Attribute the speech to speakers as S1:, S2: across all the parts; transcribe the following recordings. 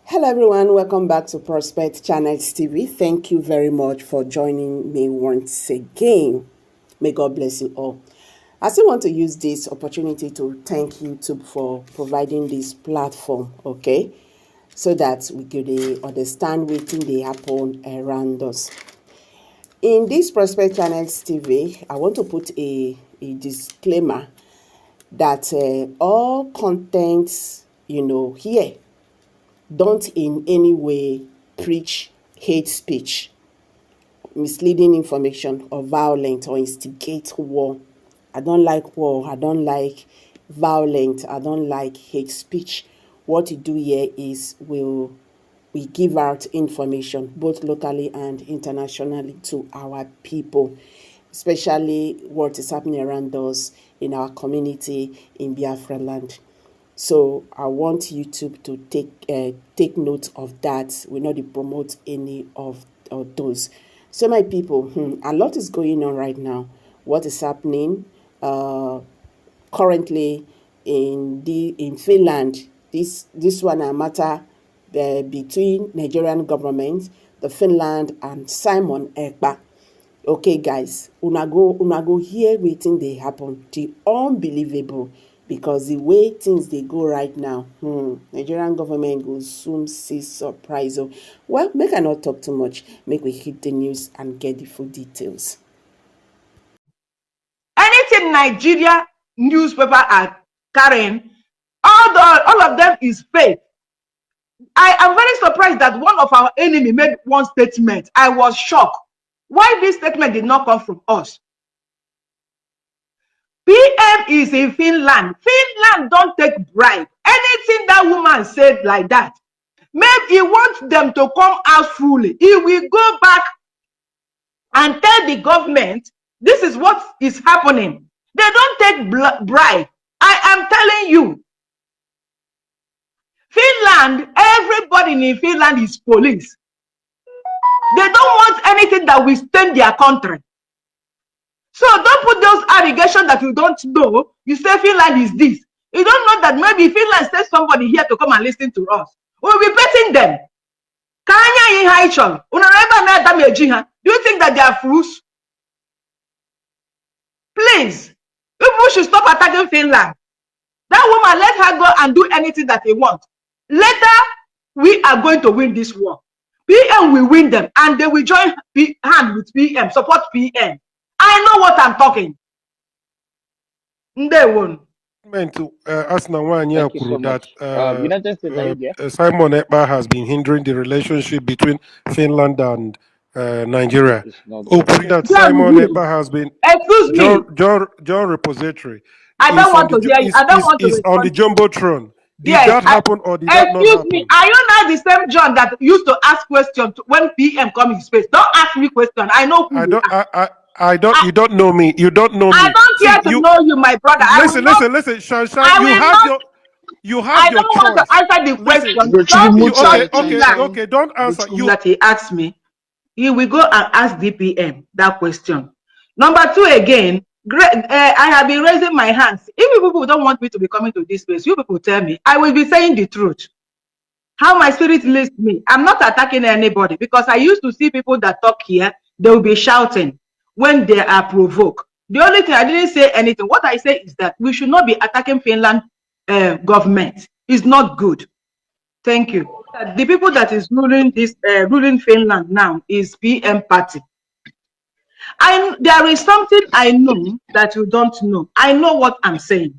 S1: Hello everyone, welcome back to Prospect Channels TV. Thank you very much for joining me once again. May God bless you all. I still want to use this opportunity to thank YouTube for providing this platform, okay? So that we could understand what they happen around us. In this Prospect Channels TV, I want to put a disclaimer that all contents, here don't in any way preach hate speech, misleading information, or violent or instigate war. I don't like war. I don't like violent. I don't like hate speech. What we do here is we give out information both locally and internationally to our people, especially what is happening around us in our community in Biafran land. So I want YouTube to take note of that. We not promote any of those. So my people, a lot is going on right now. What is happening currently in Finland? This one a matter between Nigerian government, the Finland, and Simon Ekpa. Okay, guys, una go hear wetin dey happen. The unbelievable, because the way things they go right now, Nigerian government will soon see surprise. Well, make I not talk too much. Make we hit the news and get the full details.
S2: Anything Nigeria newspaper are carrying, all of them is fake. I am very surprised that one of our enemy made one statement. I was shocked. Why this statement did not come from us? PM is in Finland. Finland don't take bribe. Anything that woman said like that, maybe he wants them to come out fully. He will go back and tell the government this is what is happening. They don't take bribe. I am telling you. Finland, everybody in Finland is police. They don't want anything that will stain their country. So don't put those allegations that you don't know. You say Finland is this. You don't know that maybe Finland sends somebody here to come and listen to us. We'll be betting them. Do you think that they are fools? Please, people should stop attacking Finland. That woman, let her go and do anything that they want. Later, we are going to win this war. PM will win them, and they will join hand with PM, support PM. I know what I'm talking. They won't.
S3: Simon Ekpa has been hindering the relationship between Finland and Nigeria. That Simon Ekpa has been.
S2: Excuse me.
S3: John Repository.
S2: I don't want to hear you. I don't want to.
S3: Is on the jumbotron. Did that happen or did that not happen?
S2: Excuse me. Are you not the same John that used to ask questions when PM come in space? Don't ask me questions. I know who you are.
S3: I don't. You don't know me. You don't know me.
S2: I don't care to know you, my brother.
S3: Listen. Shanshan, you have your choice.
S2: I don't want to answer the question.
S3: Okay. Don't answer.
S2: You that he asked me. He will go and ask DPM that question. Number two again. I have been raising my hands. If people don't want me to be coming to this place, you people tell me. I will be saying the truth. How my spirit leads me. I'm not attacking anybody because I used to see people that talk here. They will be shouting when they are provoked. The only thing I didn't say anything. What I say is that we should not be attacking Finland government. It's not good. Thank you. The people that is ruling this ruling Finland now is PM party. There is something I know that you don't know. I know what I'm saying.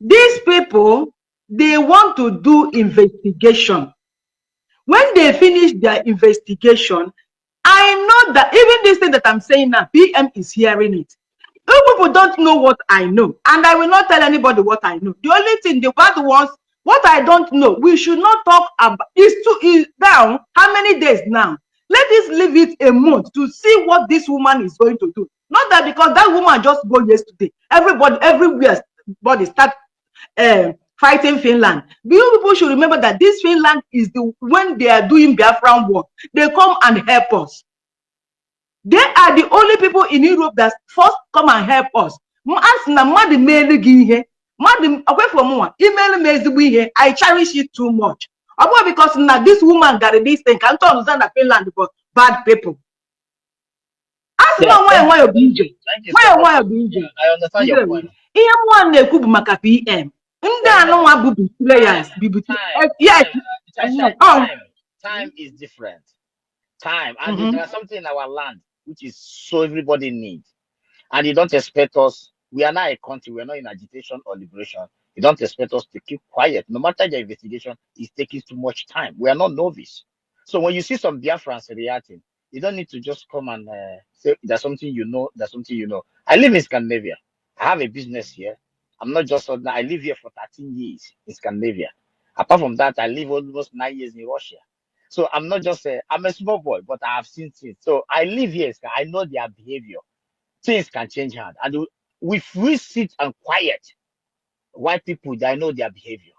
S2: These people, they want to do investigation. When they finish their investigation, I know that even this thing that I'm saying now, PM is hearing it. If people don't know what I know, and I will not tell anybody what I know. The only thing, the bad ones, what I don't know, we should not talk about. Is down. How many days now? Let us leave it a month to see what this woman is going to do. Not that because that woman just go yesterday. Everybody, everywhere, start fighting Finland. You people should remember that this Finland is when they are doing Biafran war, they come and help us. They are the only people in Europe that first come and help us. I cherish it too much. Because now this woman got this thing, can't understand that Finland for bad people. Ask me why you be injured. Why you be injured?
S4: I understand your point.
S2: One they could maka PM. Players.
S4: Time is different. Time. And there's something in our land which is so everybody needs. And you don't expect us, we are not a country, we are not in agitation or liberation. You don't expect us to keep quiet. No matter the investigation, it's taking too much time. We are not novice. So when you see some Biafrans reacting, you don't need to just come and say there's something you know, there's something you know. I live in Scandinavia. I have a business here. I'm not just, I live here for 13 years in Scandinavia. Apart from that, I live almost 9 years in Russia. So I'm not just, I'm a small boy, but I have seen things. So I live here, I know their behavior. Things can change hand. And if we sit and quiet, white people, I know their behavior.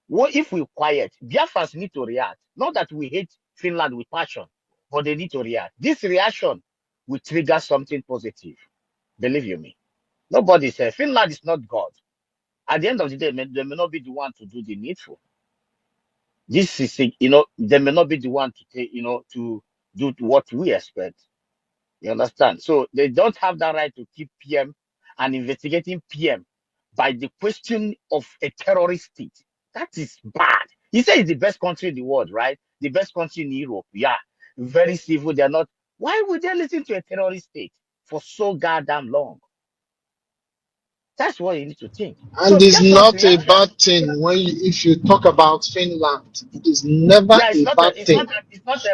S4: What if we quiet? Biafrans need to react. Not that we hate Finland with passion, but they need to react. This reaction will trigger something positive. Believe you me. Nobody says Finland is not God. At the end of the day, they may not be the one to do the needful. This is, they may not be the one to take, to do what we expect. You understand? So they don't have that right to keep PM and investigating PM by the question of a terrorist state. That is bad. He said it's the best country in the world, right? The best country in Europe. Yeah. Very civil. They're not. Why would they listen to a terrorist state for so goddamn long? That's what you need to think.
S5: And it's not a bad thing if you talk about Finland. It is never a bad thing.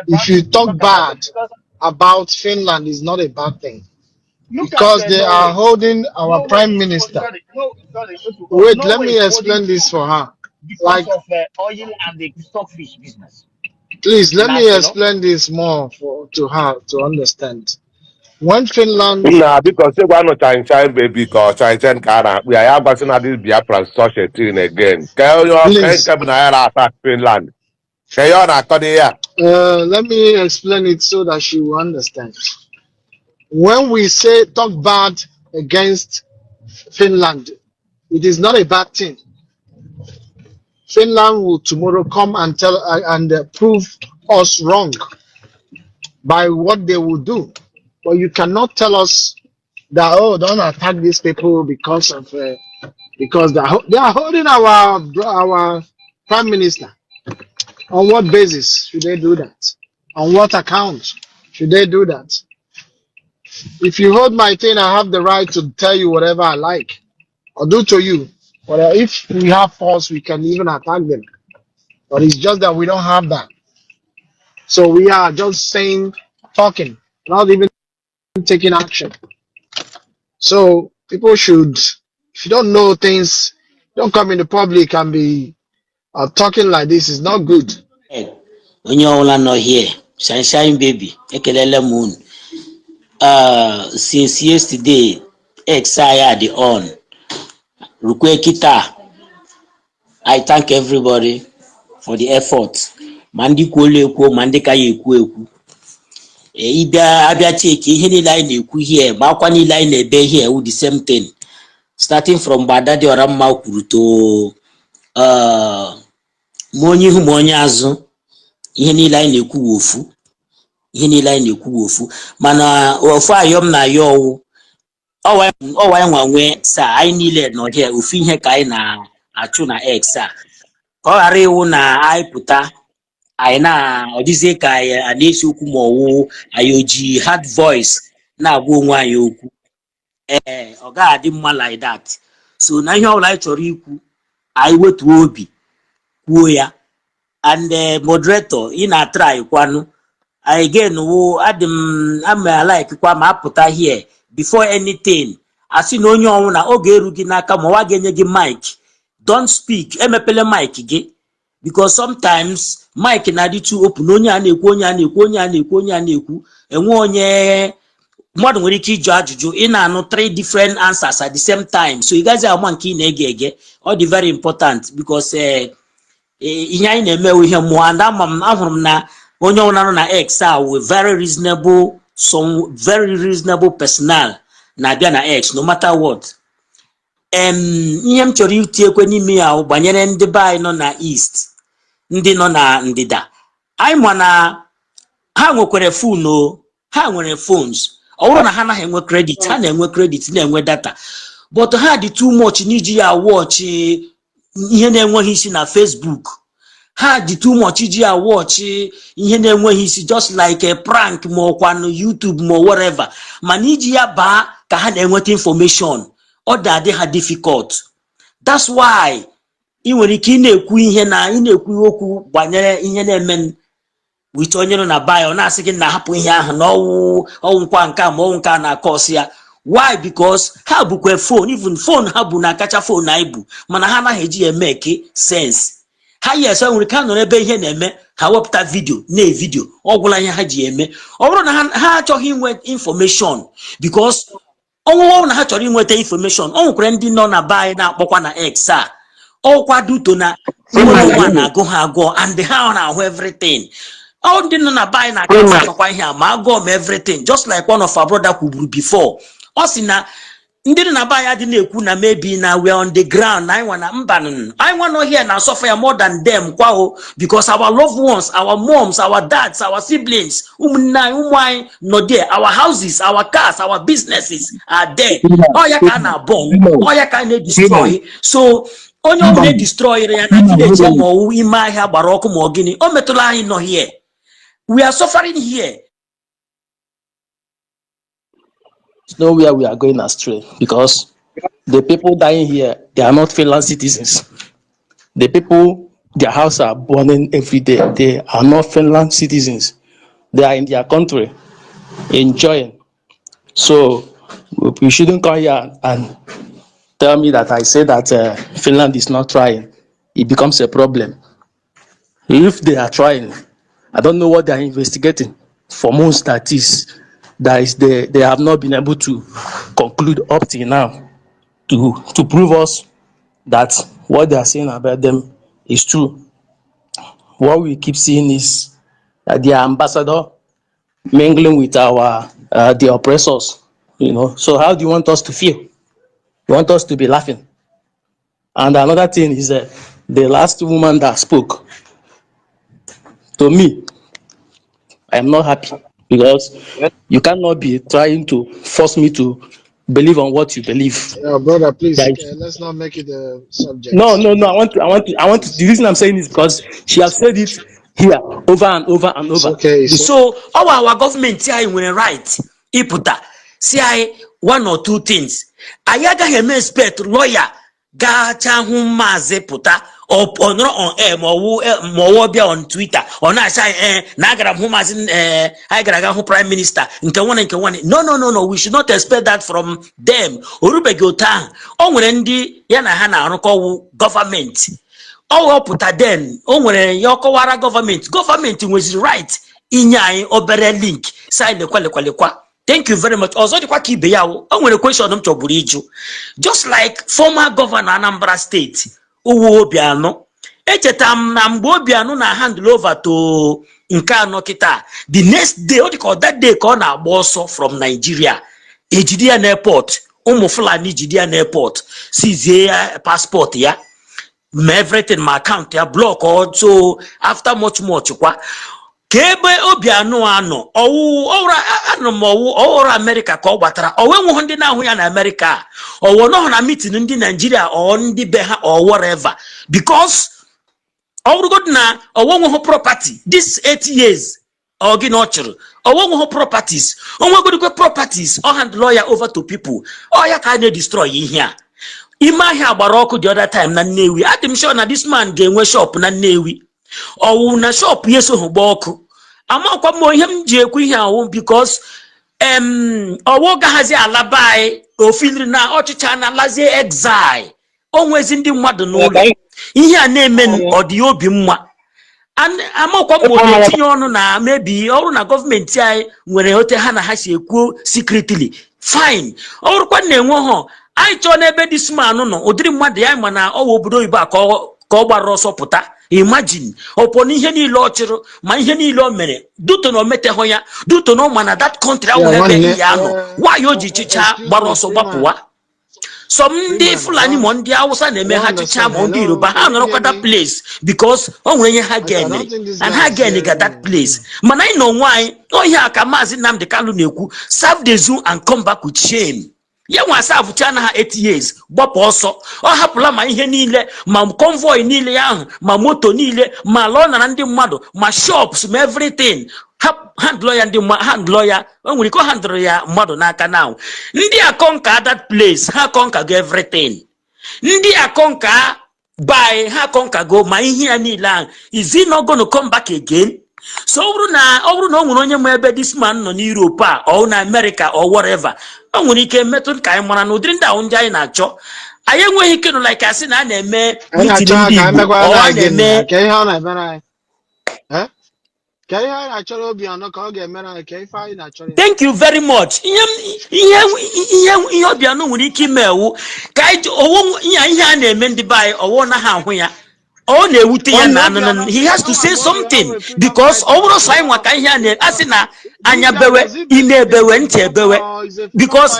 S5: If you talk bad about Finland, it's not a bad thing. Because they are holding our prime minister. Wait, let me explain this for her.
S4: Because of oil and the stockfish business.
S5: Please, let me explain this more to her to understand. When Finland...
S6: Nah, because they want to Chinese baby, because Chinese car, we are passing at this Biafran such a thing again.
S5: Please.
S6: Finland.
S5: Let me explain it so that she will understand. When we say talk bad against Finland, it is not a bad thing. Finland will tomorrow come and tell and prove us wrong by what they will do. But you cannot tell us that, oh, don't attack these people because of because they are holding our prime minister. On what basis should they do that? On what account should they do that? If you hold my thing, I have the right to tell you whatever I like or do to you. But if we have force, we can even attack them. But it's just that we don't have that. So we are just saying, talking, not even taking action. So people should, if you don't know things, don't come in the public and be talking like this. Is not good.
S7: When you all are not here, shine baby, ekelele moon. Since yesterday, Ekpa the on. Rukwe kita. I thank everybody for the effort. Mandi kwole ekwo, mandi kaye ekwo. Abia cheki ihe ni line ekwu here, makwa ni line ebe here with the same thing. Starting from Badadi Oramma kwuru to monyi hu monyi azu. Ihe ni line ekwu ofu. Ihe ni line ekwu ofu. Mana ofu ayom na yo owa nwanwe sa ai niile no here ofu ihe ka ai na achu na X a. Ko ghara iwu na ai puta ai na odizie ka ai na-esi okwu ma owu ayoji hard voice na agwa onwe anyị okwu. Ọ ga-adị mma like that. So na ihe ọbụla anyị chọrọ ikwu anyị wetu obi kwuo ya. And moderator ị na-try kwanu again wo I'm like kwa ma apụta here before anything. Asị na onye ọnwụ na oge eru gị n'aka ma wa ga-enye gị mic. Don't speak. Emepele mic gị. Because sometimes mic na-adị too open. Onye a na-ekwu. Enwe onye mmadụ nwere ike ịjụ ajụjụ. Ị na-anụ 3 different answers at the same time. So you guys are one nke ị na-ege ege. All the very important because ihe anyị na-eme ihe mmụọ and ahụrụ m na onye ọnwụ na na X a with very reasonable personal na-abịa na X no matter what. Ihe m chọrọ itiekwe n'ime ya banyere ndị be anyị nọ na East. ndị nọ na ndịda anyị ma na ha nwekwara phone o, ha nwere phones. Ọ bụrụ na ha anaghị enwe credit, ha na-enwe credit na-enwe data, but ha dị too much n'iji ya watch ihe na-enweghị isi na Facebook. Ha dị too much iji ya watch ihe na-enweghị isi, just like a prank ma ọkwa na YouTube ma whatever. Mana iji ya baa ka ha na-enweta information, ọ dị ha difficult. That's why ị nwere ike ị na-ekwu ihe na ị na-ekwu okwu banyere ihe na-eme with onye nọ na bio na-asị gị na hapụ ihe ahụ na ọwụ nkwa nke ma ọwụ nke a na-akọsị ya. Why? Because ha bụkwa phone, even phone ha bụ na kacha phone na ibu, mana ha anaghị eji ya make sense. Ha yes nwere ka nọ ebe ihe na-eme, ha wepụta video na video ọ gwụla ihe ha ji eme. Ọ bụrụ na ha achọghị inwe information, because ọnwụnwụ na ha chọrọ inweta information, ọ nwekwara ndị nọ na bio na-akpọkwa na X a ọkwa duto na nwa na-agụ ha agụọ and ha na-ahụ everything. All ndị nọ na buy na akakwa ihe a ma agụọ m everything, just like one of our brother kwuburu before. Ọ sị na ndị nọ na buy ya dị na-ekwu na maybe na we on the ground, anyị nwa na mba anyị nwa nọ here na suffer ya more than them kwaho, because our loved ones, our moms, our dads, our siblings, ụmụnne anyị, ụmụ anyị nọ there, our houses, our cars, our businesses are there. Ọ ya ka a na-abọ, ọ ya ka a na-destroy. So onye ọ na-destroy ya na village ma ọwụ ime ahịa gbara ọkụ ma ọ gịnị, o metụla anyị nọ here. We are suffering here.
S8: It's nowhere we are going astray, because the people dying here, they are not Finland citizens. The people, their houses are burning every day. They are not Finland citizens. They are in their country, enjoying. So we shouldn't come here and tell me that I say that Finland is not trying. It becomes a problem. If they are trying, I don't know what they are investigating. For months, they have not been able to conclude up till now to prove us that what they are saying about them is true. What we keep seeing is that their ambassador mingling with the oppressors. So how do you want us to feel? You want us to be laughing? And another thing is the last woman that spoke. To me, I am not happy, because you cannot be trying to force me to believe on what you believe.
S5: Brother, please, let's not make it a subject.
S8: No. I want to. The reason I'm saying is because she has said it here over and over and over.
S5: Okay.
S7: So our government here will right. Iputa, see one or two things. Ayaga heme expect lawyer gacha humaze puta or on air more be on Twitter or na say nagara humaze I prime minister nke no, we should not expect that from them. Orubegota o nwere ndị ya na ha na arụkọ government o puta den o nwere ya ọkọwara government nwezi right inye anyị obere link sign the kwalekwa. Thank you very much. Also, the kwaki beyawo. I want a question of Choburiju. Just like former governor Anambra State, Uwo Biano, echetam nambo Biano na handle over to Nkano Kita. The next day, what you call that day, corner bosso from Nigeria, Ejidian Airport, Umofulani Jidian Airport, seize passport, yeah. Everything my account, yeah, block also after much kwa. Kebe Obiano ano ora America ka ọ gbatara o we nwe ndị na-ahụ ya na America o wo no na meeting ndị Nigeria o ndị be ha or whatever, because all good na o wo nwe property this 8 years o gi no churu o wo nwe properties o nwe good properties o hand lawyer over to people o ya ka na destroy ihe a ime ahịa gbara ọkụ the other time na Nnewi. I'm sure na this man ga-enwe shop na Nnewi or na shop yeso hoboku amakwa mo him ji ekwu ihe awu, because owo gahazi alabai ofilri na ọchịcha na lazie exile onwezi ndị mmadụ n'ụlọ ihe a na-eme odi obi mma amakwa mo na-etinye ọnụ na maybe ọrụ na gọọmenti anyị nwere ote ha na ha si ekwu secretly fine ọrụkwa na-enwe ho anyị chọọ n'ebe this man nọ ụdịrị mmadụ ya ma na ọwa obodo oyibo ka ọ gbara ọsọ pụta. Imagine upon ihe niile ọ chịrị ma ihe niile o mere duto na o meteghị ya duto na ọ ma na that country ahụ ebe ya nọ why o ji chicha gbara ọsọ gbapụwa. Some day Fulani Monday I was an Emehachicha Mondi Yoruba, I don't know that place because when you had and Hagen got that place. Man, I know why. Oh, yeah, Kamazi Nam de Kaluneku, serve the zoo and come back with shame. Ya wasa China ha 8 years, Bob also, or hapula my henile, my convoy nile yang, my moto nile, my lawn and the model, my shops, my everything. Hand lawyer and the hand lawyer, when we go hand lawyer model naka now. India conquer that place, ha conquer everything. India conquer by ha conquer go my here ni lang. Is he not going to come back again? So no this man no Europe or in America or whatever. And when he came method kind man no drink down China cho. I am where he can like I said I name meeting thank you very much. He has to say something because over time because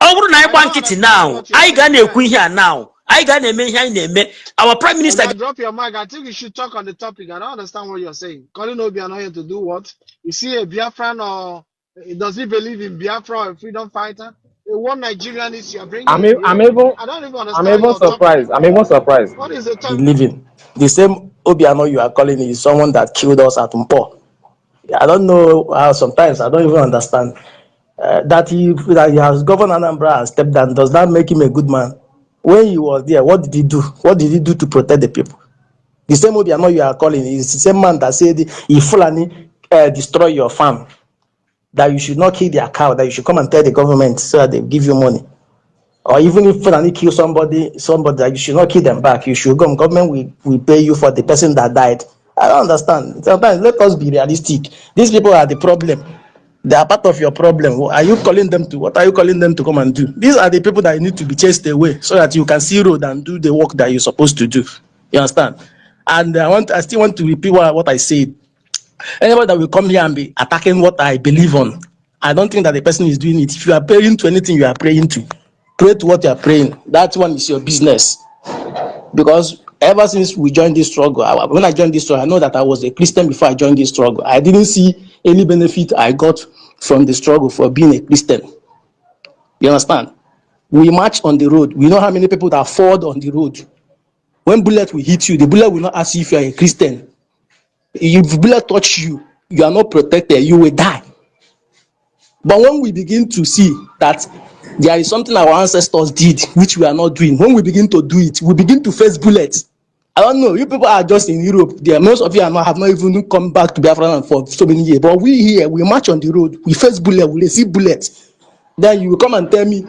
S7: over now I gonna here now. I gonna make our prime minister.
S5: Drop your mic. I think you should talk on the topic. I don't understand what you're saying. Calling Obiano here to do what? You see a Biafran or does he believe in Biafra or a freedom fighter? One Nigerian is you're bringing.
S9: I'm even surprised. I'm even surprised.
S5: What is the topic?
S8: Living. The same Obiano you are calling is someone that killed us at Mpo. I don't know how sometimes I don't even understand that he has governed Anambra and stepped down. Does that make him a good man? When he was there, what did he do? What did he do to protect the people? The same Obiano you are calling is the same man that said if Fulani destroy your farm, that you should not kill their cow, that you should come and tell the government so that they give you money. Or even if Fulani kill somebody that you should not kill them back, you should go, government will pay you for the person that died. I don't understand. Sometimes let us be realistic. These people are the problem. They are part of your problem. What are you calling them to come and do? These are the people that need to be chased away so that you can see road and do the work that you're supposed to do. You understand? And I still want to repeat what I said. Anybody that will come here and be attacking what I believe on, I don't think that the person is doing it. If you are praying to anything you are praying to, pray to what you are praying. That one is your business. Because ever since we joined this struggle, when I joined this struggle, I know that I was a Christian before I joined this struggle. I didn't see any benefit I got from the struggle for being a Christian. You understand? We march on the road. We know how many people that fall on the road. When bullet will hit you, the bullet will not ask you if you are a Christian. If bullet touch you, you are not protected, you will die. But when we begin to see that there is something our ancestors did, which we are not doing, when we begin to do it, we begin to face bullets. I don't know, you people are just in Europe. Most of you have not even come back to Biafra for so many years. But we here, we march on the road, we face bullets, we receive bullets. Then you will come and tell me,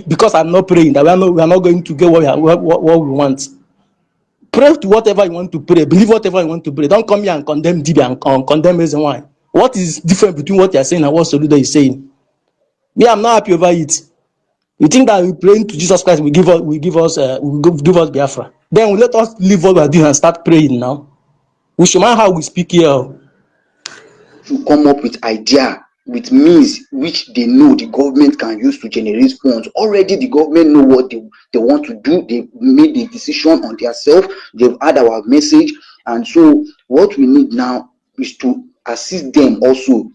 S8: because I'm not praying, that we are not going to get what we want. Pray to whatever you want to pray, believe whatever you want to pray. Don't come here and condemn DB and condemn reason why. What is different between what you are saying and what Soludo is saying? Me, I'm not happy over it. You think that we praying to Jesus Christ will give us Biafra? Then let us leave what we are doing and start praying now. We should mind how we speak here.
S10: To come up with idea, with means which they know the government can use to generate funds. Already the government know what they want to do. They made the decision on themselves. They've had our message. And so what we need now is to assist them also.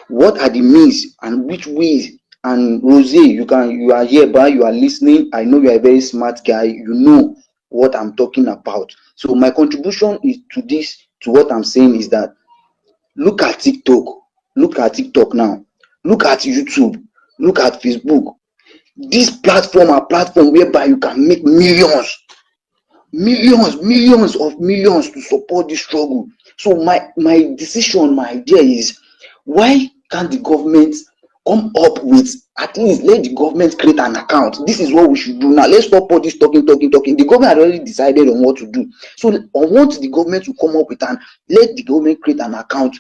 S10: What are the means and which ways? And Rose, you are here, but you are listening. I know you are a very smart guy. You know what I'm talking about. So my contribution is to what I'm saying is that look at TikTok. Look at TikTok now. Look at YouTube. Look at Facebook. This platform are platform whereby you can make millions to support this struggle. So my decision, my idea is, why can't the government come up with, at least let the government create an account? This is what we should do now. Let's stop all this talking. The government had already decided on what to do. So I want the government to come up with let the government create an account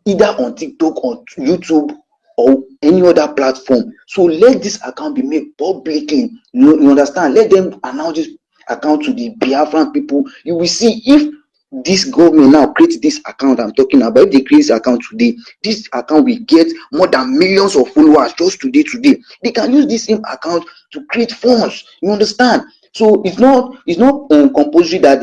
S10: either on TikTok or YouTube or any other platform. So let this account be made publicly. You understand? Let them announce this account to the Biafran people. You will see if this government now create this account I'm talking about, if they create this account today, this account will get more than millions of followers just today. They can use this same account to create funds. You understand? So it's not compulsory that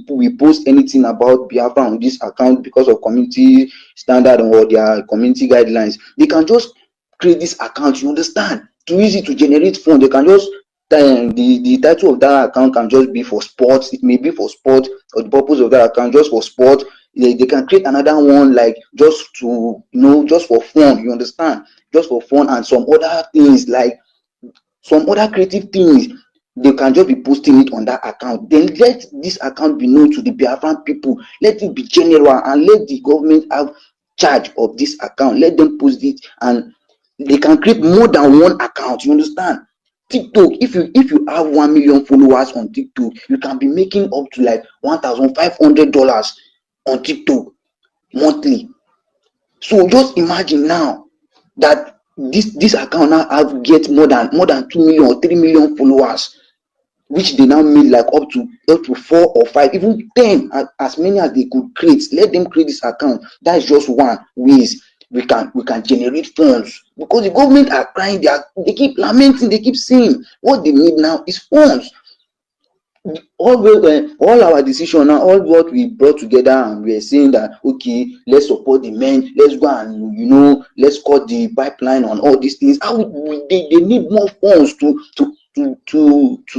S10: we post anything about Biafra on this account because of community standard or their community guidelines. They can just create this account, you understand, too easy to generate funds. They can just the title of that account can just be for sports. It may be for sport, or the purpose of that account just for sport. They can create another one like just to just for fun, you understand, just for fun, and some other things like some other creative things. They can just be posting it on that account. Then let this account be known to the Biafran people. Let it be general and let the government have charge of this account. Let them post it, and they can create more than one account. You understand? TikTok, if you have 1 million followers on TikTok, you can be making up to like $1,500 on TikTok monthly. So just imagine now that this account now get more than 2 million or 3 million followers, which they now made like up to 4 or 5, even 10, as many as they could create. Let them create this account. That is just one ways we can generate funds, because the government are crying. They keep lamenting. They keep saying what they need now is funds. All our decision now, all what we brought together, and we are saying that okay, let's support the men, let's go and let's cut the pipeline on all these things. They need more funds to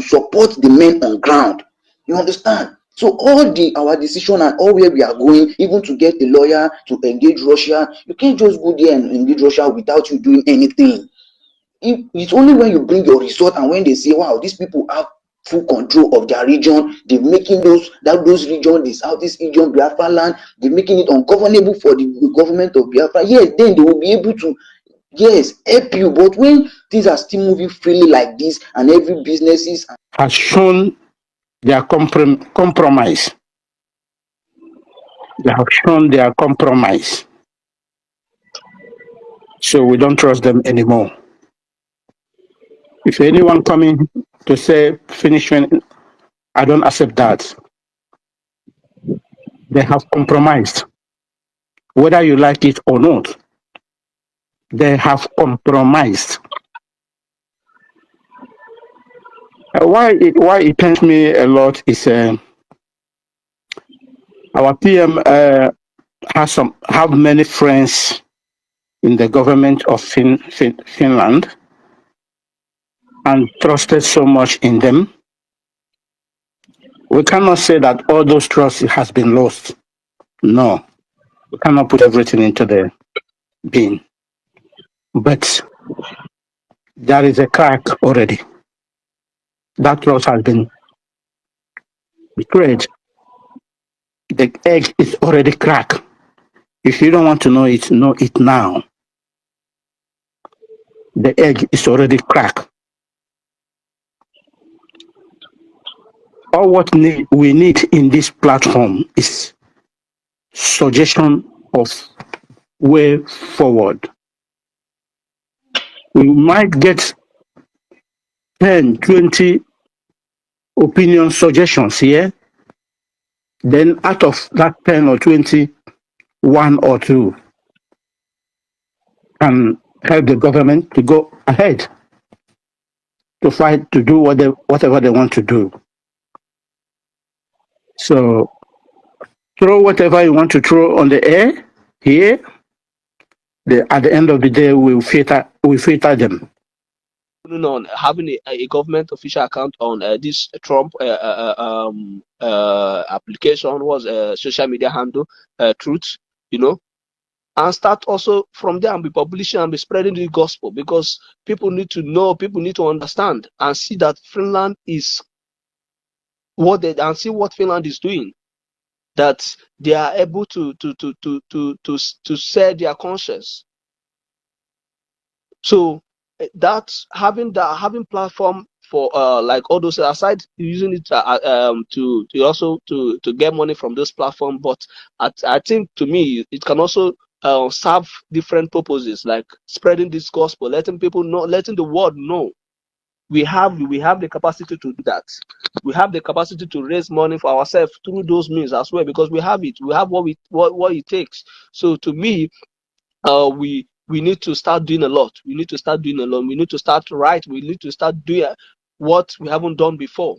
S10: support the men on ground. You understand? So our decision and all where we are going, even to get a lawyer to engage Russia, you can't just go there and engage Russia without you doing anything. It's only when you bring your result and when they say, wow, these people have full control of their region, they're making those region, the southeast region, Biafra land, they're making it ungovernable for the government of Biafra. Yes, then they will be able to help you. But when things are still moving freely like this, and every businesses
S11: has shown their compromise. They have shown their compromise. So we don't trust them anymore. If anyone coming to say finish, I don't accept that. They have compromised. Whether you like it or not, they have compromised. Why it pains me a lot is our PM have many friends in the government of Finland and trusted so much in them. We cannot say that all those trusts has been lost. No, we cannot put everything into the bin. But there is a crack already. That trust has been betrayed. The egg is already cracked. If you don't want to know it now. The egg is already cracked. All what we need in this platform is suggestion of way forward. We might get 10, 20 opinion suggestions here. Then out of that 10 or 20, 1 or 2 can help the government to go ahead, to fight, to do whatever they want to do. So throw whatever you want to throw on the air here. At the end of the day, we filter them.
S12: On having a government official account on this Trump application was a social media handle, Truth, and start also from there and be publishing and be spreading the gospel, because people need to know, people need to understand and see that Finland is see what Finland is doing, that they are able to set their conscience. So that's having platform for like all those, aside using it to also to get money from this platform, but I think to me it can also serve different purposes, like spreading this gospel, letting people know, letting the world know we have the capacity to do that. We have the capacity to raise money for ourselves through those means as well, because we have it. We have what it takes. So to me, we need to start doing a lot. We need to start doing a lot. We need to start right. We need to start doing what we haven't done before.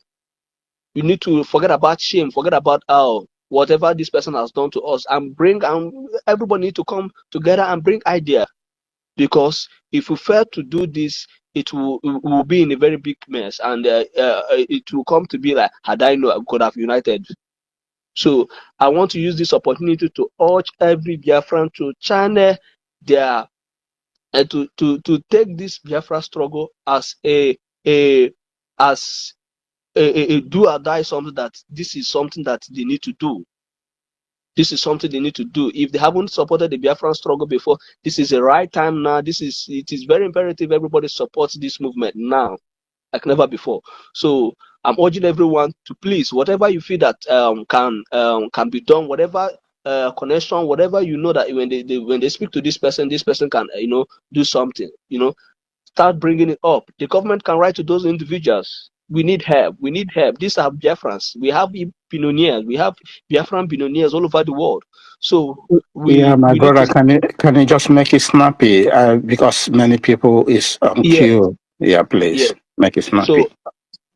S12: We need to forget about shame, forget about whatever this person has done to us, and everybody need to come together and bring idea. Because if we fail to do this, it will be in a very big mess, and it will come to be like, had I known, I could have united. So I want to use this opportunity to urge every Biafran to channel their to take this Biafra struggle as a do or die, something that this is something that they need to do. This is something they need to do. If they haven't supported the Biafran struggle before, this is the right time now. It is very imperative everybody supports this movement now, like never before. So I'm urging everyone to please, whatever you feel that can be done, whatever connection, whatever you know that when they speak to this person can do something. Start bringing it up. The government can write to those individuals. We need help. We need help. These are Biafrans. We have billionaires. We have Biafran billionaires all over the world. So
S11: my
S12: we
S11: brother,
S12: need to,
S11: can you just make it snappy? Because many people is on queue. Yeah, please make it snappy.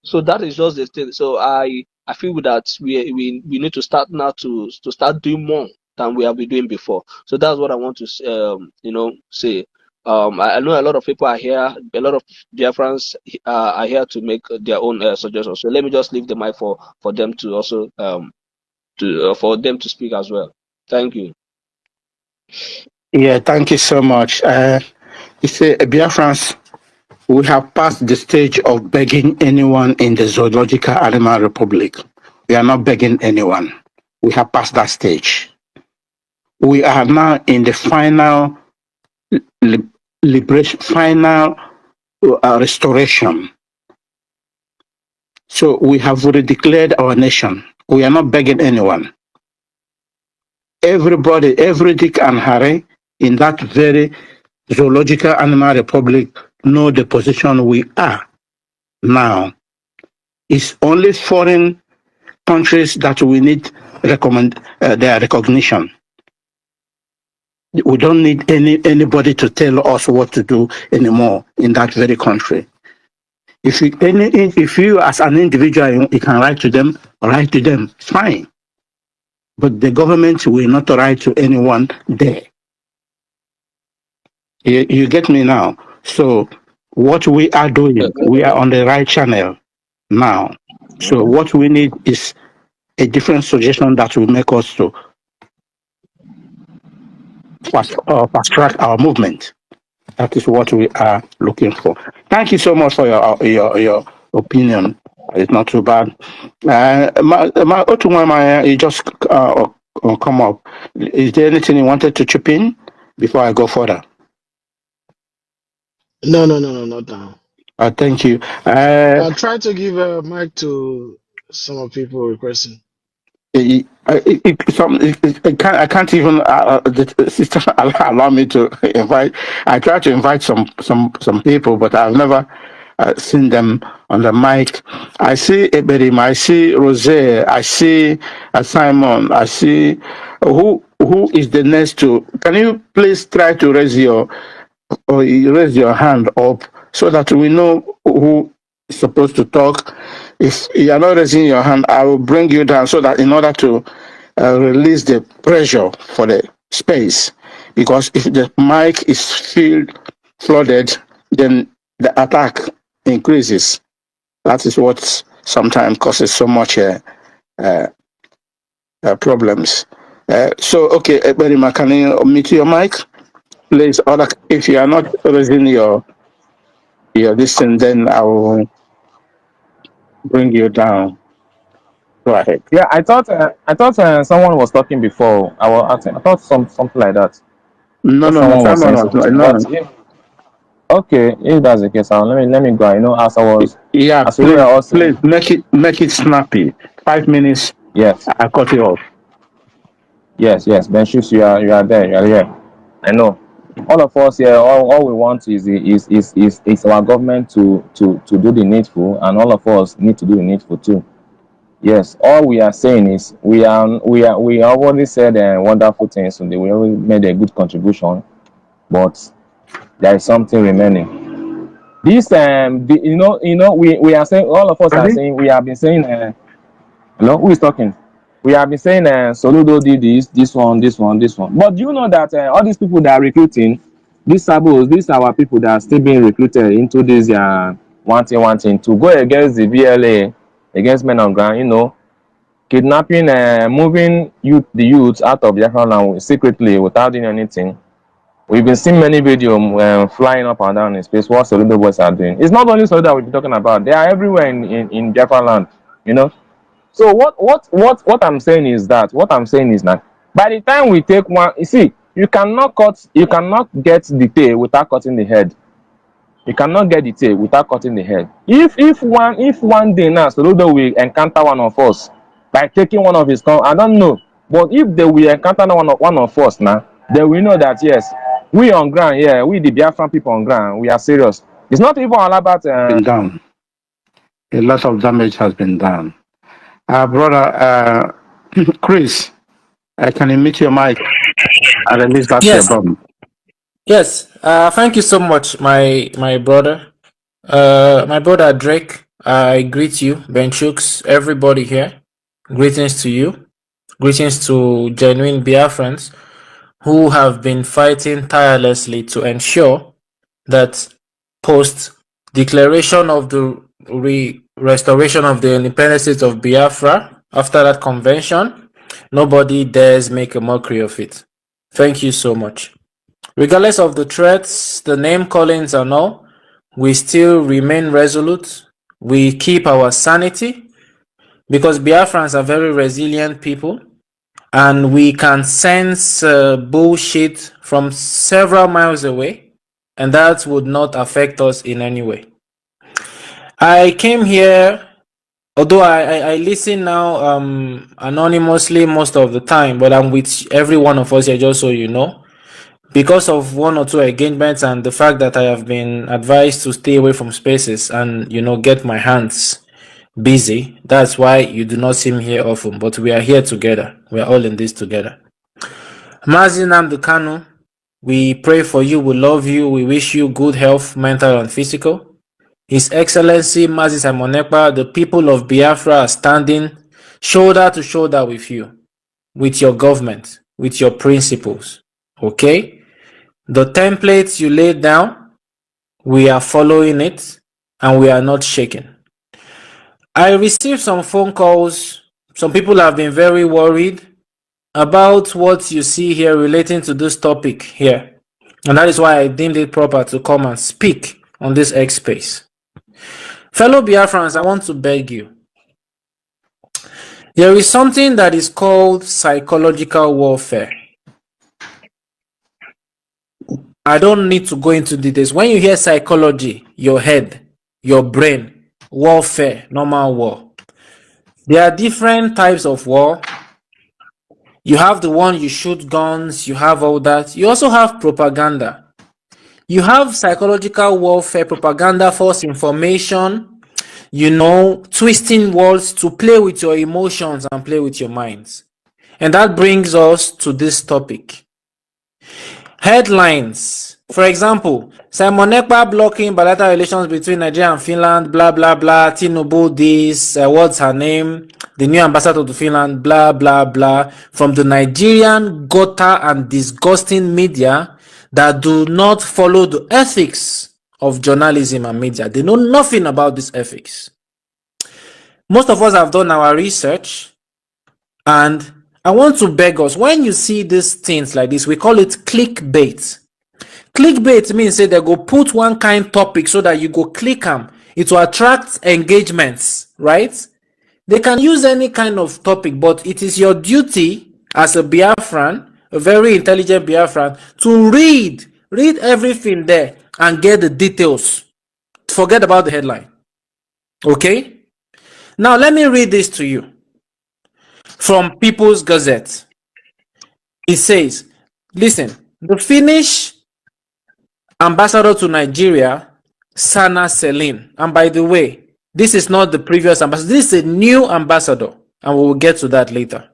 S12: So that is just the thing. So I feel that we need to start now to start doing more than we have been doing before. So that's what I want to say. I know a lot of people are here. A lot of Biafrans are here to make their own suggestions. So let me just leave the mic for them to also for them to speak as well. Thank you.
S11: Yeah, thank you so much. You say, Biafrans, we have passed the stage of begging anyone in the Zoological Animal Republic. We are not begging anyone. We have passed that stage. We are now in the final liberation, final restoration. So we have redeclared our nation. We are not begging anyone. Everybody, every Dick and Harry in that very Zoological Animal Republic know the position we are now. It's only foreign countries that we need their recognition. We don't need anybody to tell us what to do anymore in that very country. If you as an individual, you can write to them, it's fine. But the government will not write to anyone there. You get me now? So what we are doing, we are on the right channel now. So what we need is a different suggestion that will make us to fast track our movement. That is what we are looking for. Thank you so much for your opinion. It's not too bad. You just come up. Is there anything you wanted to chip in before I go further?
S5: No, not now.
S11: Thank you.
S5: I'll try to give a mic to some of people requesting.
S11: I can't even the system allow me to invite. I try to invite some people, but I've never seen them on the mic. I see Eberim, I see Rose, I see Simon, I see who is the next to. Can you please try to raise your hand up so that we know who is supposed to talk? If you are not raising your hand, I will bring you down so that in order to release the pressure for the space, because if the mic is flooded, then the attack increases. That is what sometimes causes so much problems. Okay, Berima, can you mute your mic, please? If you are not raising your distance, then I will bring you down. Go ahead.
S9: Yeah, I thought someone was talking before. I thought something like that.
S11: No.
S9: Okay, if that's the case, let me go. As I was,
S11: yeah,
S9: as please
S11: make it snappy. 5 minutes.
S9: Yes,
S11: I cut you off.
S9: Yes. Ben Shoots, you are there. You are here. I know. all of us here, all we want is our government to do the needful, and all of us need to do the needful too. Yes, all we are saying is we already said wonderful things today. We already made a good contribution, but there is something remaining. This we are saying, all of us are saying, we have been saying hello, who is talking? We have been saying Soludo did this one. But do you know that all these people that are recruiting, these sabos, these are our people that are still being recruited into this wanting to go against the BLA, against men on ground, kidnapping, moving the youth out of Biafra land secretly without doing anything. We've been seeing many videos flying up and down in space. What Soludo boys are doing. It's not only Soludo that we'll be talking about. They are everywhere in Biafra land. So what I'm saying is that by the time we take one, you see, you cannot get the tail without cutting the head. You cannot get the tail without cutting the head. If one day now Soludo will encounter one of us by taking one of his I don't know, but if they will encounter one of us now, then we know that yes, we on ground, we the Biafran people on ground, we are serious. It's not even all about
S11: been done. A lot of damage has been done. Brother Chris, can you mute your mic and release that your
S13: Yes,
S11: bomb?
S13: yes. Thank you so much, my brother. My brother Drake. I greet you, Ben Chooks, everybody here. Greetings to you. Greetings to genuine Biafrans who have been fighting tirelessly to ensure that post declaration of the restoration of the independent state of Biafra after that convention, nobody dares make a mockery of it. Thank you so much. Regardless of the threats, the name callings and all, we still remain resolute. We keep our sanity because Biafrans are very resilient people and we can sense bullshit from several miles away, and that would not affect us in any way. I came here, although I listen now anonymously most of the time, but I'm with every one of us here just so you know. Because of one or two engagements and the fact that I have been advised to stay away from spaces and get my hands busy, that's why you do not see me here often, but we are here together. We are all in this together. Mazi Nnamdi Kanu, we pray for you, we love you, we wish you good health, mental and physical. His Excellency Mazi Simon Ekpa, the people of Biafra are standing shoulder to shoulder with you, with your government, with your principles. Okay? The templates you laid down, we are following it and we are not shaking. I received some phone calls. Some people have been very worried about what you see here relating to this topic here. And that is why I deemed it proper to come and speak on this X space. Fellow Biafrans, I want to beg you. There is something that is called psychological warfare. I don't need to go into details. When you hear psychology, your head, your brain, warfare, normal war. There are different types of war. You have the one you shoot guns, you have all that. You also have propaganda. You have psychological warfare, propaganda, false information, twisting words to play with your emotions and play with your minds. And that brings us to this topic. Headlines. For example, Simon Ekpa blocking bilateral relations between Nigeria and Finland, blah, blah, blah. Tinubu this, what's her name? The new ambassador to Finland, blah, blah, blah. From the Nigerian gutter and disgusting media that do not follow the ethics of journalism and media. They know nothing about this ethics. Most of us have done our research, and I want to beg us, when you see these things like this, we call it clickbait. Clickbait means say they go put one kind topic so that you go click them. It will attract engagements, right? They can use any kind of topic, but it is your duty as a Biafran, a very intelligent Biafran, to read everything there and get the details. Forget about the headline. Okay? Now let me read this to you from People's Gazette. It says, listen, the Finnish Ambassador to Nigeria, Sana Celine. And by the way, this is not the previous ambassador. This is a new ambassador, and we will get to that later.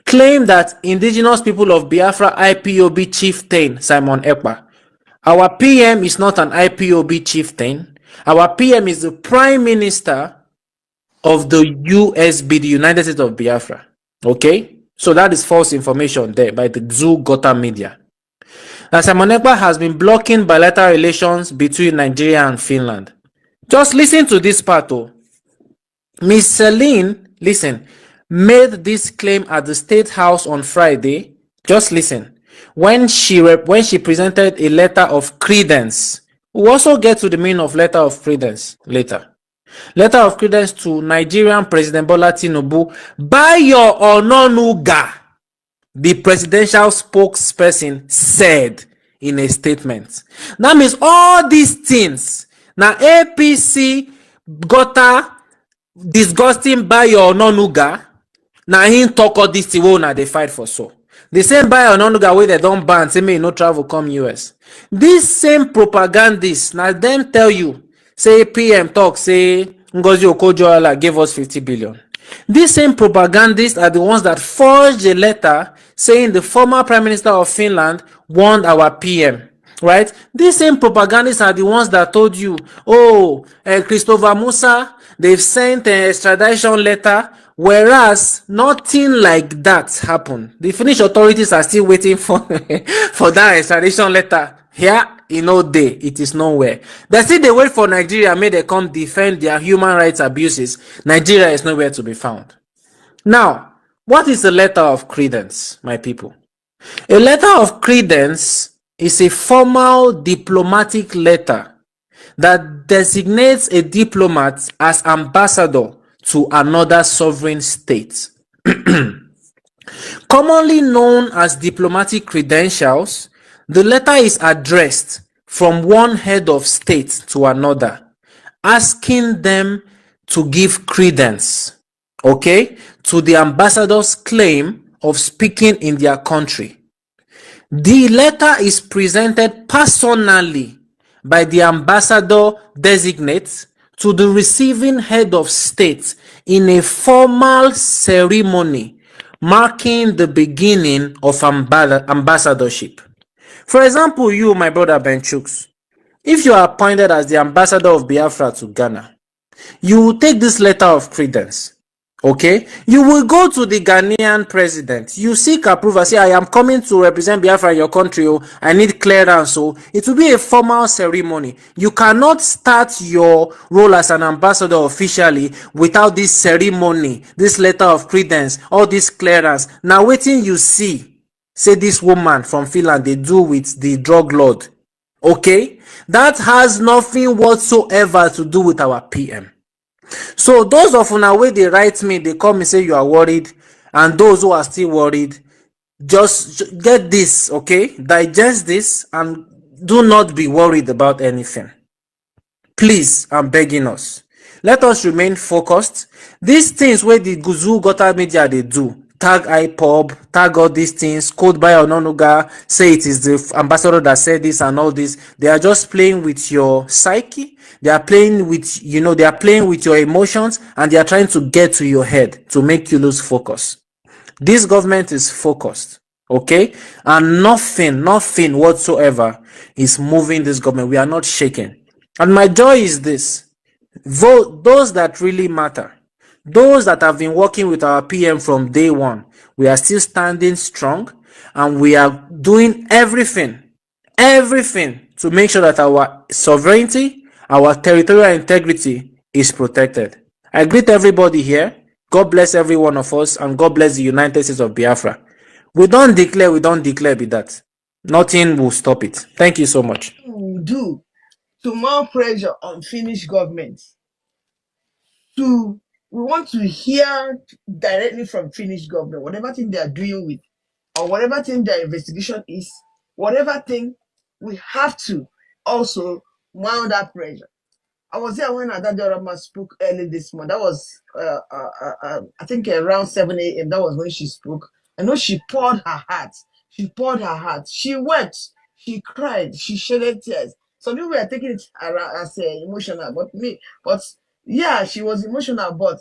S13: Claim that indigenous people of Biafra IPOB chieftain Simon Ekpa. Our PM is not an IPOB chieftain. Our PM is the Prime Minister of the USB, the United States of Biafra. Okay? So that is false information there by the Govt media. Now, Simon Ekpa has been blocking bilateral relations between Nigeria and Finland. Just listen to this part, oh. Miss Celine, listen, made this claim at the State House on Friday. Just listen. When she presented a letter of credence. We'll also get to the meaning of letter of credence later. Letter of credence to Nigerian President Bola Tinubu by your Ononuga, the presidential spokesperson said in a statement. That means all these things. Now APC got disgusting by your Ononuga. Now him talk all this thing wey they fight for so. The same buy Ononuga wey they don't ban say may no travel come US. This same propagandists now them tell you say PM talk say Ngozi Okonjo-Iweala gave us 50 billion. These same propagandists are the ones that forged a letter saying the former Prime Minister of Finland warned our PM. Right? These same propagandists are the ones that told you, oh, Christopher Musa, they've sent an extradition letter, whereas nothing like that happened. The Finnish authorities are still waiting for, for that extradition letter. Here, in no day, it is nowhere. They still they wait for Nigeria, may they come defend their human rights abuses. Nigeria is nowhere to be found. Now, what is a letter of credence, my people? A letter of credence is a formal diplomatic letter that designates a diplomat as ambassador to another sovereign state. Commonly known as diplomatic credentials, the letter is addressed from one head of state to another, asking them to give credence, okay, to the ambassador's claim of speaking in their country. The letter is presented personally by the ambassador designate to the receiving head of state in a formal ceremony marking the beginning of ambassadorship. For example, you, my brother Benchooks, if you are appointed as the ambassador of Biafra to Ghana, you will take this letter of credence. Okay, you will go to the Ghanaian president. You seek approval. Say, I am coming to represent Biafra in your country. Oh, I need clearance. So it will be a formal ceremony. You cannot start your role as an ambassador officially without this ceremony, this letter of credence, all this clearance. Now, waiting you see, say this woman from Finland, they do with the drug lord. Okay, that has nothing whatsoever to do with our PM. So those of una wey they write me, they call me say you are worried, and those who are still worried, just get this, okay? Digest this and do not be worried about anything. Please, I'm begging us. Let us remain focused. These things where the Guzu Gota media they do, tag IPOB, tag all these things, quote by Ononuga, say it is the ambassador that said this and all this. They are just playing with your psyche. They are playing with, they are playing with your emotions, and they are trying to get to your head to make you lose focus. This government is focused, okay? And nothing whatsoever is moving this government. We are not shaken. And my joy is this. Those that really matter, those that have been working with our PM from day one, we are still standing strong, and we are doing everything to make sure that our sovereignty, our territorial integrity is protected. I greet everybody here. God bless every one of us, and God bless the United States of Biafra. We don't declare be that. Nothing will stop it. Thank you so much.
S14: Do to more pressure on Finnish government. We want to hear directly from Finnish government, whatever thing they are doing with, or whatever thing their investigation is, whatever thing, we have to also mount that pressure. I was there when Adadorama spoke early this month. That was, I think around 7 a.m. That was when she spoke. I know she poured her heart. She wept. She cried. She shedded tears. Some people were taking it as emotional, but yeah, she was emotional. But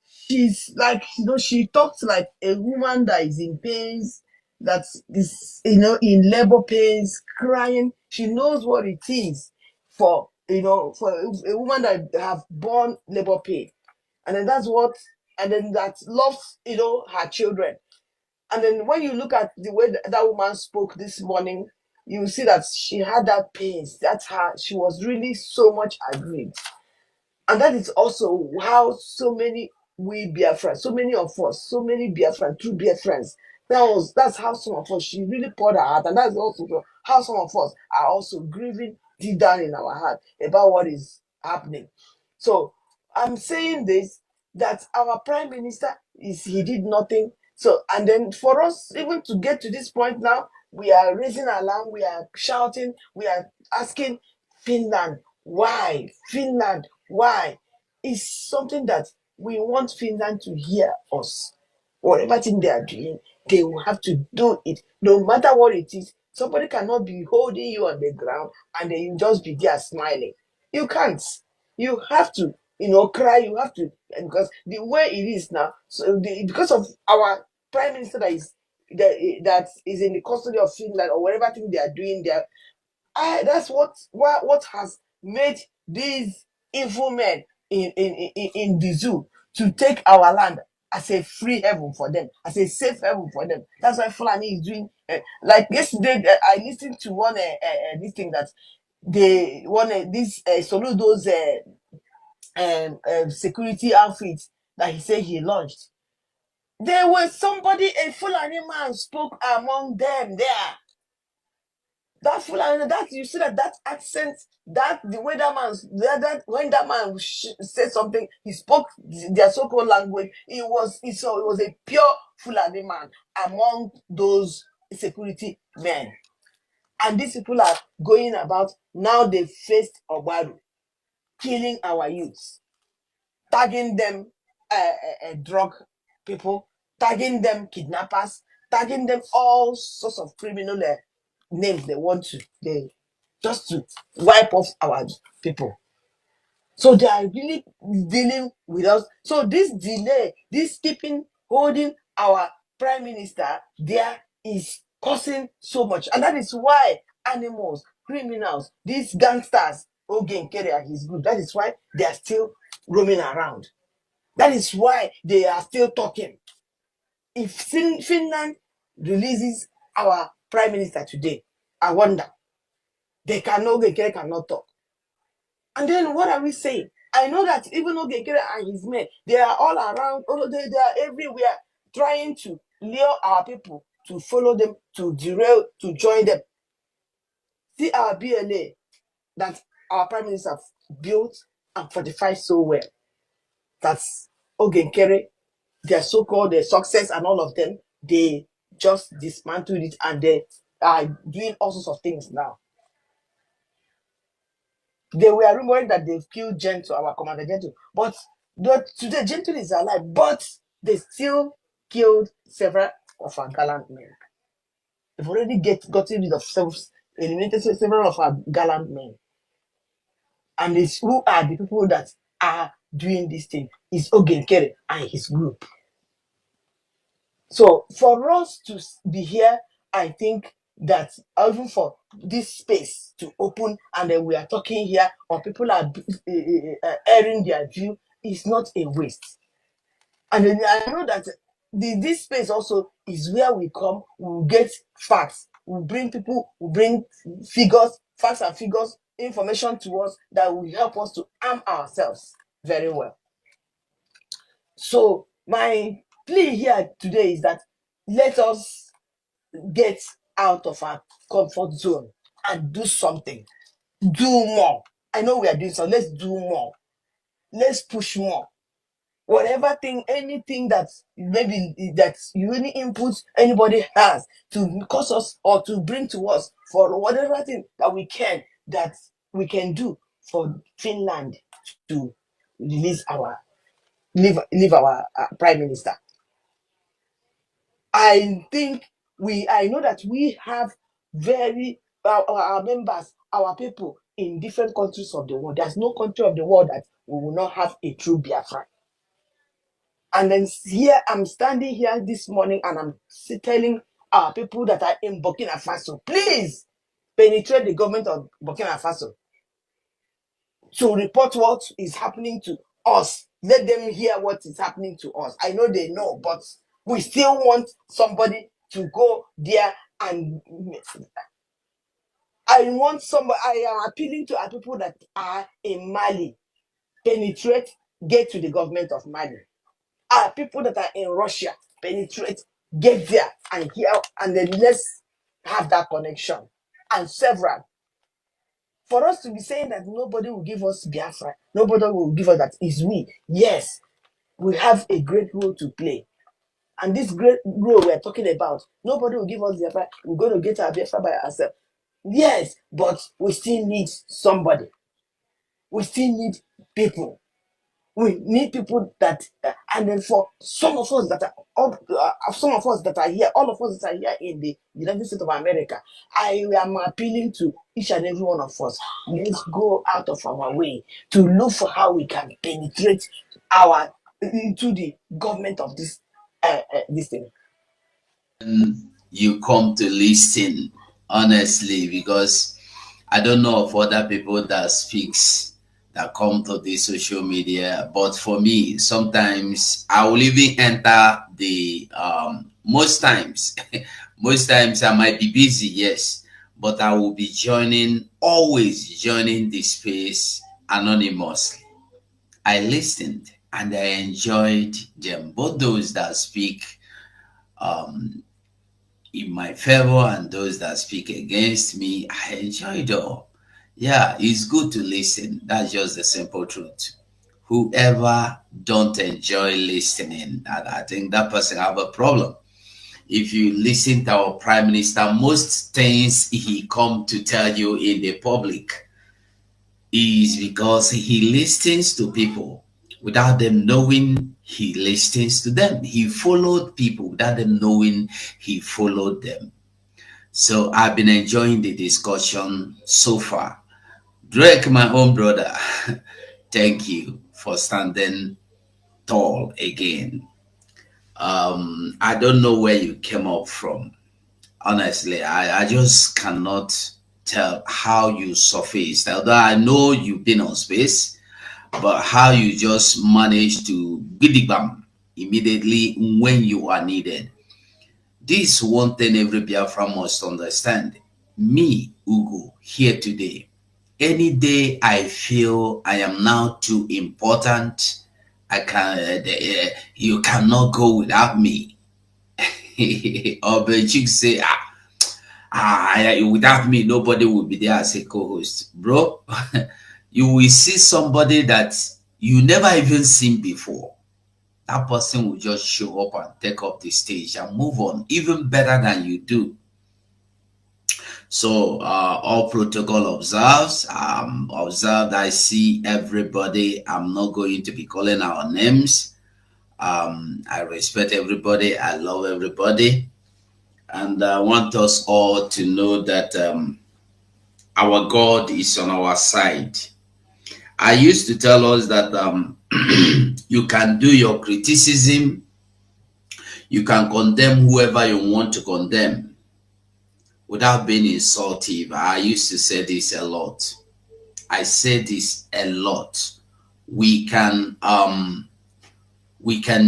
S14: she's like, she talks like a woman that is in pains, that is, in labor pains, crying. She knows what it is for a woman that have born labor pain, and then that loves, her children. And then when you look at the way that woman spoke this morning, you see that she had that pain. That's her. She was really so much aggrieved. And that is also how so many we Biafrans, so many of us, so many Biafrans, true Biafrans, that's how some of us, she really poured her heart. And that's also how some of us are also grieving deep down in our heart about what is happening. So I'm saying this, that our prime minister he did nothing. So, and then for us even to get to this point now, we are raising alarm, we are shouting, we are asking Finland, why? Finland, why? It's something that we want Finland to hear us. Whatever thing they are doing, they will have to do it, no matter what it is. Somebody cannot be holding you on the ground and then you just be there smiling. You can't. You have to, cry. You have to, because the way it is now, because of our prime minister that is in the custody of Finland, or whatever thing they are doing there, that's what has made these evil men in the zoo to take our land as a free heaven for them, as a safe heaven for them. That's why Fulani is doing. Like yesterday, I listened to one this thing that they one this Soludo's security outfit that he said he launched. There was somebody, a Fulani man spoke among them there. That Fulani, that you see that accent, that the way that man, that when that man said something, he spoke their so-called language. It was a pure Fulani man among those security men. And these people are going about now. They faced Obaru, killing our youths, tagging them drug people, tagging them kidnappers, tagging them all sorts of criminal names they want to, just to wipe off our people. So they are really dealing with us. So this delay, this keeping holding our prime minister there is causing so much. And that is why animals, criminals, these gangsters, Ogen Kere and his group, that is why they are still roaming around. That is why they are still talking. If Finland releases our prime minister today, I wonder, Ogen Kere cannot talk. And then what are we saying? I know that even Ogekere and his men, they are all around, they are everywhere trying to lure our people to follow them, to derail, to join them. See our BLA that our prime minister built and fortified so well. That's Ogenkere, their so-called success and all of them, they just dismantled it and they are doing all sorts of things now. They were rumoring that they've killed Gentle, our commander Gentle, but today Gentle is alive, but they still killed several of our gallant men. They've already gotten rid of eliminated several of our gallant men. And it's who are the people that are doing this thing? Is Ogenkere and his group. So for us to be here, I think that even for this space to open and then we are talking here, or people are airing their view, is not a waste. And then I know that this space also is where we come, we'll get facts, we'll bring people, we'll bring figures, facts and figures, information to us that will help us to arm ourselves very well. So my plea here today is that let us get out of our comfort zone and do something. Do more. I know we are doing so. Let's do more. Let's push more. Whatever thing, anything that maybe that you any input anybody has to cause us or to bring to us for whatever thing that we can do for Finland to release leave our prime minister. I think I know that we have very our members, our people in different countries of the world. There's no country of the world that we will not have a true Biafra. And then here, I'm standing here this morning and I'm telling our people that are in Burkina Faso, please penetrate the government of Burkina Faso to report what is happening to us. Let them hear what is happening to us. I know they know, but we still want somebody to go there and I am appealing to our people that are in Mali, penetrate, get to the government of Mali. Our people that are in Russia, penetrate, get there and here, and then let's have that connection. And several. For us to be saying that nobody will give us Biafra, nobody will give us that is we. Yes, we have a great role to play. And this great role we're talking about, nobody will give us Biafra. We're going to get our Biafra by ourselves. Yes, but we still need somebody. We still need people. We need people that, and then for some of us that are here, all of us that are here in the United States of America, I am appealing to each and every one of us. Let's go out of our way to look for how we can penetrate into the government of this thing.
S15: You come to listen, honestly, because I don't know of other people that speaks that come to the social media, but for me, sometimes I will even enter the most times I might be busy, yes, but I will be always joining the space anonymously. I listened and I enjoyed them, both those that speak in my favor and those that speak against me. I enjoyed all. Yeah, it's good to listen. That's just the simple truth. Whoever don't enjoy listening, I think that person have a problem. If you listen to our prime minister, most things he come to tell you in the public is because he listens to people without them knowing he listens to them. He followed people without them knowing he followed them. So I've been enjoying the discussion so far. Drake, my own brother, thank you for standing tall again. I don't know where you came up from. Honestly, I just cannot tell how you surfaced. Although I know you've been on space, but how you just managed to gidigam immediately when you are needed. This one thing every Biafra must understand. Me, Ugo, here today. Any day I feel I am now too important, you cannot go without me. Or Benchik say, without me, nobody will be there as a co-host. Bro, you will see somebody that you never even seen before. That person will just show up and take up the stage and move on, even better than you do. So all protocol observed. I see everybody. I'm not going to be calling our names. I respect everybody. I love everybody. And I want us all to know that our God is on our side. I used to tell us that you can do your criticism. You can condemn whoever you want to condemn without being insultive. I used to say this a lot. I say this a lot. We can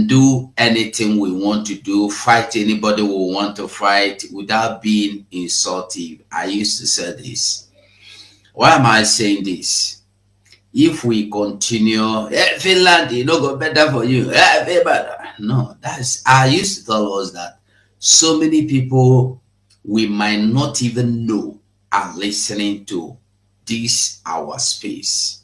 S15: do anything we want to do, fight anybody we want to fight without being insultive. I used to say this. Why am I saying this? If we continue, Finland, you know, go better for you. No, I used to tell us that so many people we might not even know are listening to this our space.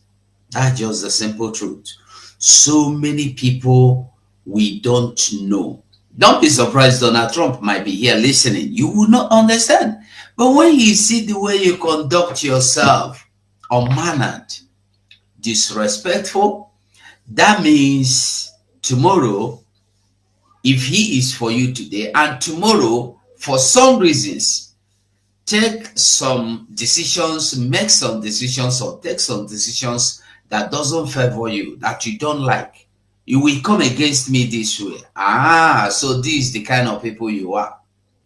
S15: That's just the simple truth. So many people we don't know. Don't be surprised Donald Trump might be here listening. You will not understand. But when you see the way you conduct yourself, unmannered, disrespectful, that means tomorrow, if he is for you today and tomorrow, for some reasons, take some decisions, make some decisions, or take some decisions that doesn't favor you, that you don't like. You will come against me this way. So this is the kind of people you are.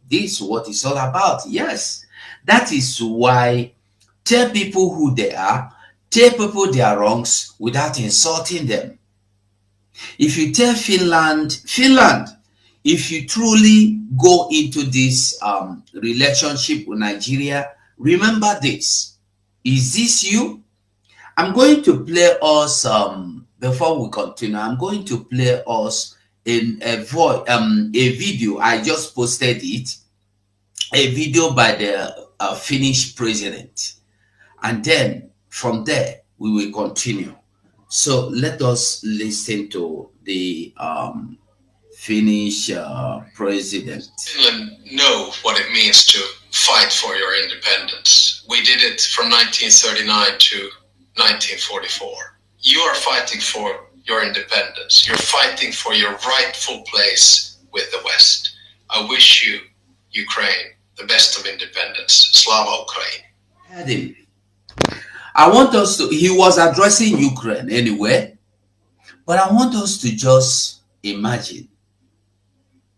S15: This is what it's all about. Yes, that is why tell people who they are, tell people their wrongs without insulting them. If you tell Finland, if you truly go into this relationship with Nigeria, remember this. Is this you? I'm going to play us, before we continue, I'm going to play us in a video. I just posted it, a video by the Finnish president. And then from there, we will continue. So let us listen to the Finnish president.
S16: Finland know what it means to fight for your independence. We did it from 1939 to 1944. You are fighting for your independence. You're fighting for your rightful place with the West. I wish you, Ukraine, the best of independence. Slava Ukraine.
S15: Had him. I want us to, he was addressing Ukraine anyway, but I want us to just imagine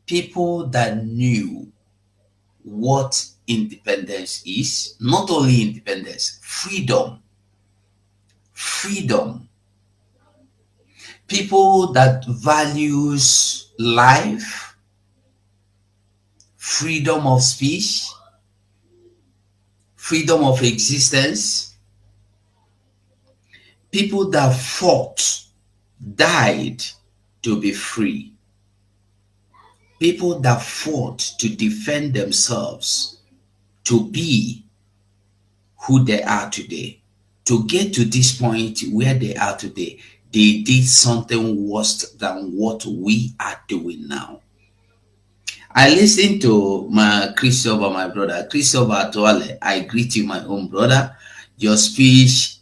S15: people that knew what independence is, not only independence, freedom. People that values life, freedom of speech, freedom of existence, people that fought, died to be free. People that fought to defend themselves, to be who they are today. To get to this point where they are today, they did something worse than what we are doing now. I listened to my Christopher, my brother. Christopher Toale, I greet you, my own brother. Your speech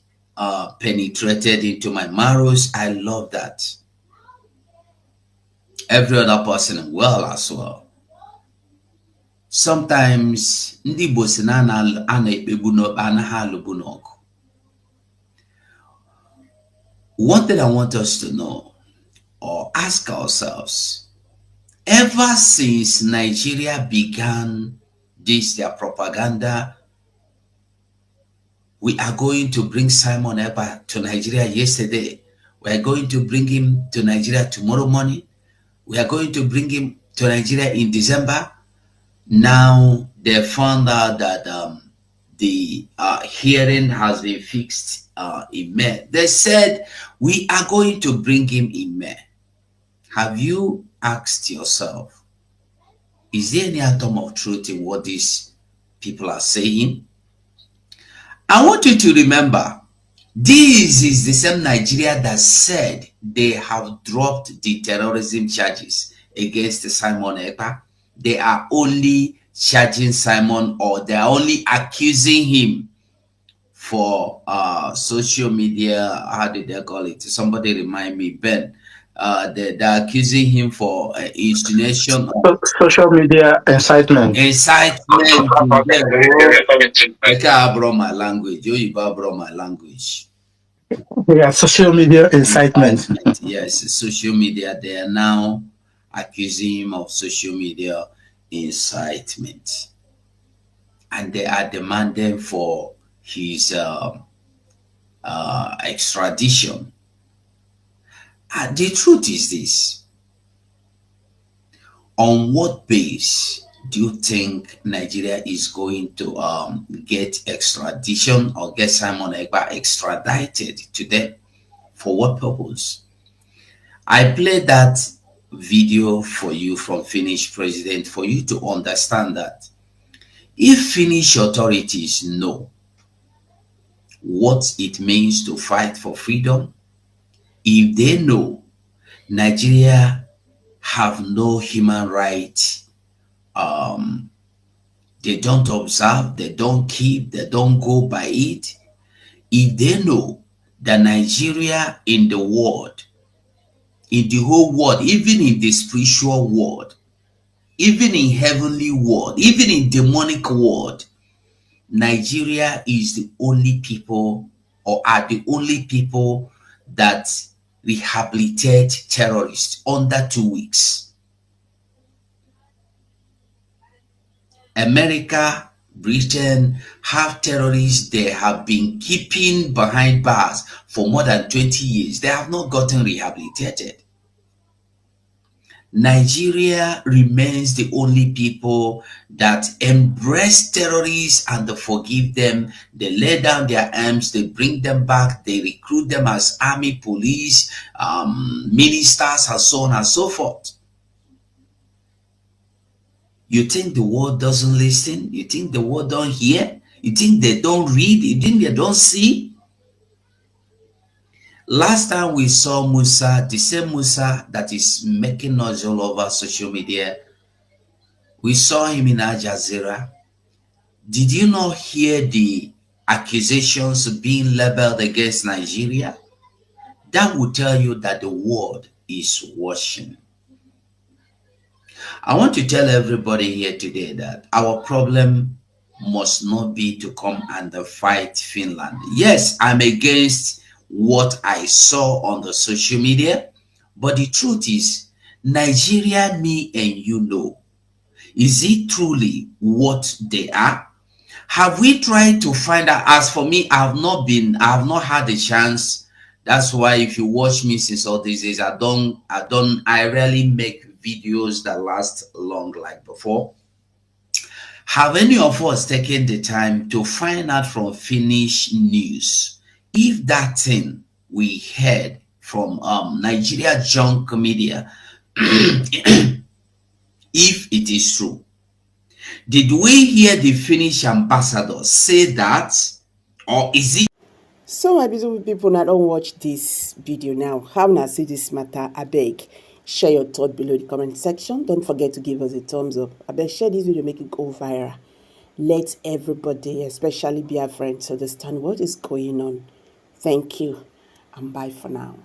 S15: penetrated into my marrows. I love that. Every other person well as well. Sometimes one thing I want us to know or ask ourselves, ever since Nigeria began this their propaganda, we are going to bring Simon Ekpa to Nigeria yesterday. We are going to bring him to Nigeria tomorrow morning. We are going to bring him to Nigeria in December. Now they found out that the hearing has been fixed in May. They said, we are going to bring him in May. Have you asked yourself, is there any atom of truth in what these people are saying? I want you to remember, this is the same Nigeria that said they have dropped the terrorism charges against Simon Ekpa. They are only charging Simon, or they are only accusing him for social media. How did they call it? Somebody remind me, Ben. They're accusing him for insinuation of
S11: social media incitement.
S15: Incitement. I can't borrow my language. You borrow my language.
S11: Yeah, social media incitement.
S15: Yes, social media. They are now accusing him of social media incitement, and they are demanding for his extradition. And the truth is this: on what base do you think Nigeria is going to get extradition or get Simon Ekpa extradited to them? For what purpose? I played that video for you from Finnish president for you to understand that if Finnish authorities know what it means to fight for freedom, if they know Nigeria have no human rights, they don't observe, they don't keep, they don't go by it, if they know that Nigeria in the world, in the whole world, even in the spiritual world, even in heavenly world, even in demonic world, Nigeria is the only people, or are the only people, that rehabilitate terrorists under 2 weeks. America, Britain have terrorists they have been keeping behind bars for more than 20 years. They have not gotten rehabilitated. Nigeria remains the only people that embrace terrorists and they forgive them. They lay down their arms, they bring them back, they recruit them as army, police, ministers, and so on and so forth. You think the world doesn't listen? You think the world don't hear? You think they don't read? You think they don't see? Last time we saw Musa, the same Musa that is making noise all over social media, we saw him in Al Jazeera. Did you not hear the accusations being leveled against Nigeria? That will tell you that the world is watching. I want to tell everybody here today that our problem must not be to come and fight Finland. Yes, I'm against what I saw on the social media, but the truth is, Nigeria, me and you know, is it truly what they are? Have we tried to find out? As for me, I have not had a chance. That's why if you watch me since all these days, I rarely make videos that last long like before. Have any of us taken the time to find out from Finnish news if that thing we heard from Nigeria junk media, if it is true? Did we hear the Finnish ambassador say that, or is it?
S1: So my beautiful people, now don't watch this video now. How now see this matter? I beg. Share your thought below the comment section. Don't forget to give us a thumbs up. I beg, share this video, make it go viral. Let everybody, especially Biafrans, understand what is going on. Thank you and bye for now.